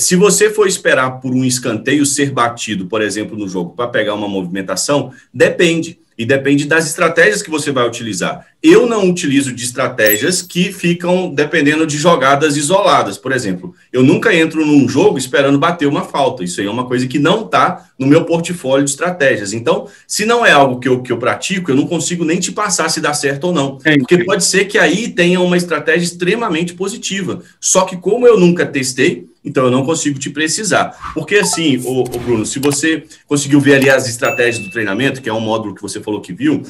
Se você for esperar por um escanteio ser batido, por exemplo, no jogo, para pegar uma movimentação, depende. E depende das estratégias que você vai utilizar. Eu não utilizo de estratégias que ficam dependendo de jogadas isoladas. Por exemplo, eu nunca entro num jogo esperando bater uma falta. Isso aí é uma coisa que não está no meu portfólio de estratégias. Então, se não é algo que eu pratico, eu não consigo nem te passar se dá certo ou não. Porque pode ser que aí tenha uma estratégia extremamente positiva. Só que como eu nunca testei, então eu não consigo te precisar. Porque assim, Bruno, se você conseguiu ver ali as estratégias do treinamento, que é um módulo que você falou que viu,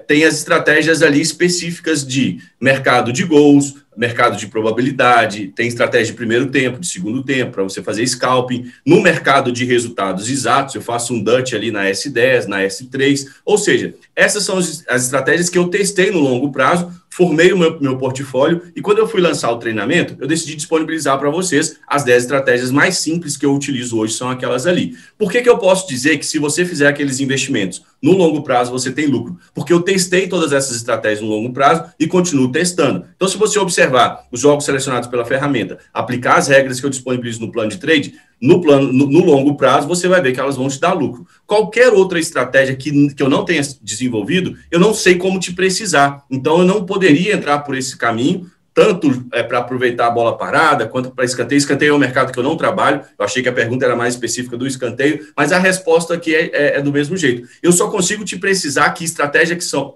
tem as estratégias ali específicas de mercado de gols, mercado de probabilidade, tem estratégia de primeiro tempo, de segundo tempo, para você fazer scalping. No mercado de resultados exatos, eu faço um DUT ali na S10, na S3, ou seja, essas são as estratégias que eu testei no longo prazo, formei o meu portfólio e quando eu fui lançar o treinamento, eu decidi disponibilizar para vocês as 10 estratégias mais simples que eu utilizo hoje, são aquelas ali. Por que eu posso dizer que se você fizer aqueles investimentos no longo prazo, você tem lucro? Porque eu testei todas essas estratégias no longo prazo e continuo testando. Então, se você observar os jogos selecionados pela ferramenta, aplicar as regras que eu disponibilizo no plano de trade, no longo prazo, você vai ver que elas vão te dar lucro. Qualquer outra estratégia que eu não tenha desenvolvido, eu não sei como te precisar. Então, eu não poderia entrar por esse caminho, tanto para aproveitar a bola parada, quanto para escanteio. Escanteio é um mercado que eu não trabalho. Eu achei que a pergunta era mais específica do escanteio, mas a resposta aqui é do mesmo jeito. Eu só consigo te precisar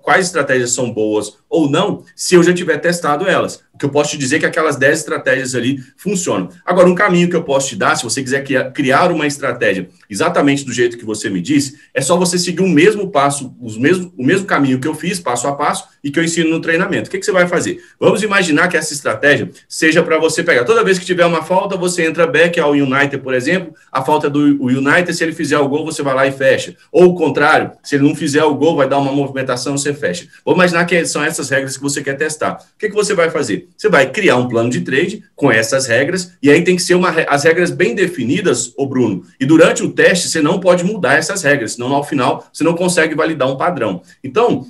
quais estratégias são boas ou não, se eu já tiver testado elas. O que eu posso te dizer é que aquelas 10 estratégias ali funcionam. Agora, um caminho que eu posso te dar, se você quiser criar uma estratégia exatamente do jeito que você me disse, é só você seguir o mesmo passo, o mesmo caminho que eu fiz, passo a passo, e que eu ensino no treinamento. O que você vai fazer? Vamos imaginar que essa estratégia seja para você pegar. Toda vez que tiver uma falta, você entra back ao United, por exemplo, a falta do United, se ele fizer o gol, você vai lá e fecha. Ou o contrário, se ele não fizer o gol, vai dar uma movimentação, você fecha. Vamos imaginar que são essas regras que você quer testar. O que você vai fazer? Você vai criar um plano de trade com essas regras, e aí tem que ser as regras bem definidas, Bruno, e durante o teste você não pode mudar essas regras, senão ao final você não consegue validar um padrão. Então,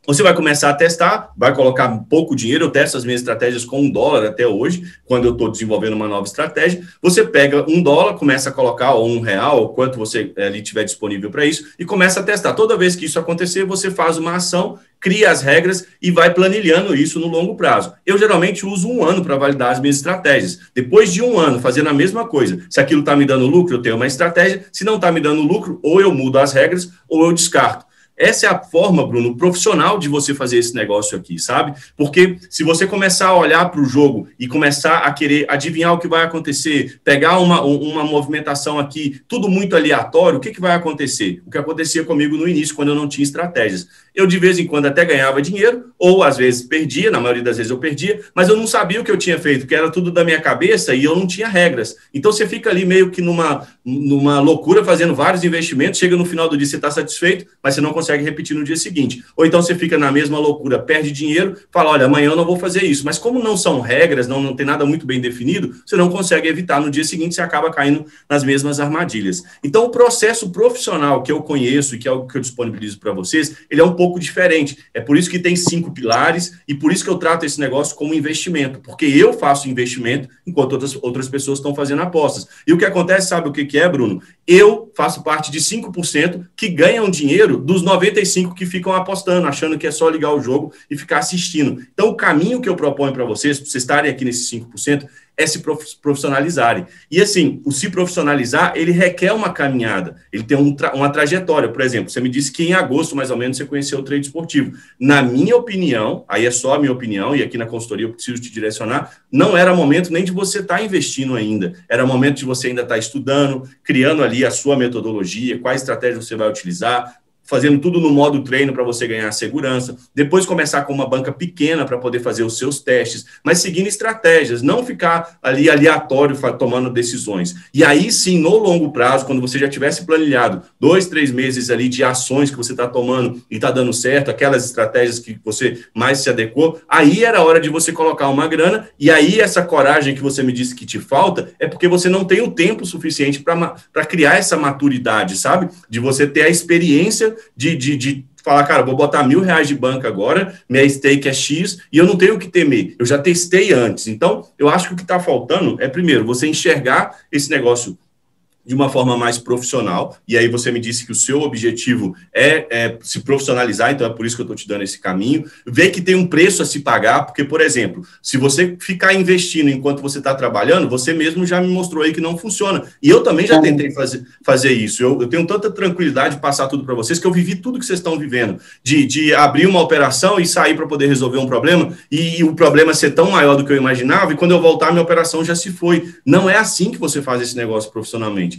você vai começar a testar, vai colocar pouco dinheiro. Eu testo as minhas estratégias com $1 até hoje, quando eu estou desenvolvendo uma nova estratégia. Você pega $1, começa a colocar, ou R$1, ou quanto você ali tiver disponível para isso, e começa a testar. Toda vez que isso acontecer, você faz uma ação, cria as regras e vai planilhando isso no longo prazo. Eu geralmente uso 1 ano para validar as minhas estratégias. Depois de 1 ano fazendo a mesma coisa, se aquilo está me dando lucro, eu tenho uma estratégia. Se não está me dando lucro, ou eu mudo as regras, ou eu descarto. Essa é a forma, Bruno, profissional de você fazer esse negócio aqui, sabe? Porque se você começar a olhar para o jogo e começar a querer adivinhar o que vai acontecer, pegar uma movimentação aqui, tudo muito aleatório, o que vai acontecer? O que acontecia comigo no início, quando eu não tinha estratégias. Eu, de vez em quando, até ganhava dinheiro, ou às vezes perdia, na maioria das vezes eu perdia, mas eu não sabia o que eu tinha feito, porque era tudo da minha cabeça e eu não tinha regras. Então você fica ali meio que numa loucura, fazendo vários investimentos, chega no final do dia, você está satisfeito, mas você não consegue repetir no dia seguinte. Ou então você fica na mesma loucura, perde dinheiro, fala, olha, amanhã eu não vou fazer isso. Mas como não são regras, não tem nada muito bem definido, você não consegue evitar. No dia seguinte, você acaba caindo nas mesmas armadilhas. Então, o processo profissional que eu conheço e que é o que eu disponibilizo para vocês, ele é um pouco diferente. É por isso que tem 5 pilares e por isso que eu trato esse negócio como investimento, porque eu faço investimento enquanto outras pessoas estão fazendo apostas. E o que acontece, sabe o que é, Bruno? Eu faço parte de 5% que ganham dinheiro dos 95% que ficam apostando, achando que é só ligar o jogo e ficar assistindo. Então, o caminho que eu proponho para vocês estarem aqui nesses 5%, é se profissionalizarem. E assim, o se profissionalizar, ele requer uma caminhada, ele tem uma trajetória. Por exemplo, você me disse que em agosto, mais ou menos, você conheceu o trade esportivo. Na minha opinião, aí é só a minha opinião, e aqui na consultoria eu preciso te direcionar, não era momento nem de você estar investindo ainda, era momento de você ainda estar estudando, criando ali a sua metodologia, quais estratégias você vai utilizar, fazendo tudo no modo treino para você ganhar segurança, depois começar com uma banca pequena para poder fazer os seus testes, mas seguindo estratégias, não ficar ali aleatório tomando decisões. E aí sim, no longo prazo, quando você já tivesse planilhado 2, 3 meses ali de ações que você está tomando e está dando certo, aquelas estratégias que você mais se adequou, aí era a hora de você colocar uma grana, e aí essa coragem que você me disse que te falta, é porque você não tem o tempo suficiente para criar essa maturidade, sabe? De você ter a experiência de falar, cara, vou botar R$1.000 de banca agora, minha stake é X e eu não tenho o que temer. Eu já testei antes. Então, eu acho que o que está faltando é, primeiro, você enxergar esse negócio de uma forma mais profissional, e aí você me disse que o seu objetivo é se profissionalizar, então é por isso que eu estou te dando esse caminho, ver que tem um preço a se pagar, porque, por exemplo, se você ficar investindo enquanto você está trabalhando, você mesmo já me mostrou aí que não funciona, e eu também já tentei fazer isso, eu tenho tanta tranquilidade de passar tudo para vocês, que eu vivi tudo que vocês estão vivendo, de abrir uma operação e sair para poder resolver um problema, e o problema ser tão maior do que eu imaginava, e quando eu voltar, minha operação já se foi. Não é assim que você faz esse negócio profissionalmente.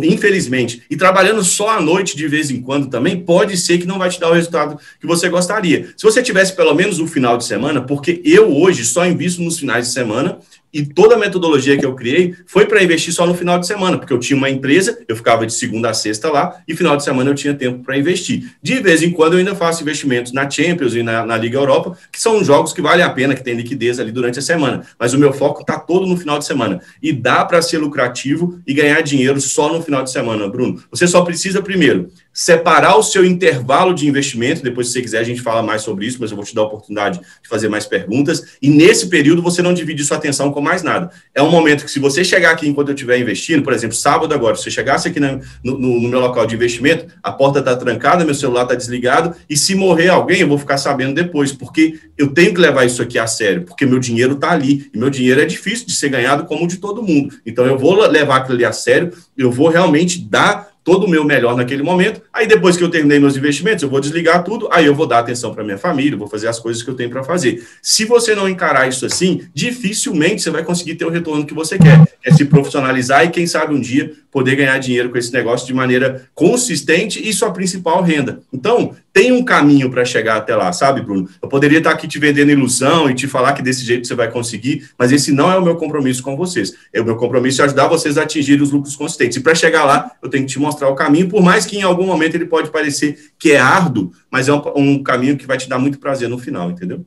Infelizmente, e trabalhando só à noite de vez em quando também, pode ser que não vai te dar o resultado que você gostaria. Se você tivesse pelo menos um final de semana, porque eu hoje só invisto nos finais de semana, e toda a metodologia que eu criei foi para investir só no final de semana, porque eu tinha uma empresa, eu ficava de segunda a sexta lá, e final de semana eu tinha tempo para investir. De vez em quando eu ainda faço investimentos na Champions e na Liga Europa, que são jogos que valem a pena, que tem liquidez ali durante a semana. Mas o meu foco está todo no final de semana. E dá para ser lucrativo e ganhar dinheiro só no final de semana, Bruno. Você só precisa, primeiro, separar o seu intervalo de investimento. Depois, se você quiser, a gente fala mais sobre isso, mas eu vou te dar a oportunidade de fazer mais perguntas. E nesse período, você não divide sua atenção com mais nada. É um momento que, se você chegar aqui enquanto eu estiver investindo, por exemplo, sábado agora, se você chegasse aqui no meu local de investimento, a porta está trancada, meu celular está desligado, e se morrer alguém, eu vou ficar sabendo depois, porque eu tenho que levar isso aqui a sério, porque meu dinheiro está ali, e meu dinheiro é difícil de ser ganhado como o de todo mundo. Então, eu vou levar aquilo ali a sério, eu vou realmente dar todo o meu melhor naquele momento, aí depois que eu terminei meus investimentos, eu vou desligar tudo, aí eu vou dar atenção para minha família, vou fazer as coisas que eu tenho para fazer. Se você não encarar isso assim, dificilmente você vai conseguir ter o retorno que você quer, é se profissionalizar e quem sabe um dia poder ganhar dinheiro com esse negócio de maneira consistente e sua principal renda. Então, tem um caminho para chegar até lá, sabe, Bruno? Eu poderia estar aqui te vendendo ilusão e te falar que desse jeito você vai conseguir, mas esse não é o meu compromisso com vocês. O meu compromisso é ajudar vocês a atingirem os lucros consistentes. E para chegar lá, eu tenho que te mostrar o caminho, por mais que em algum momento ele pode parecer que é árduo, mas é um caminho que vai te dar muito prazer no final, entendeu?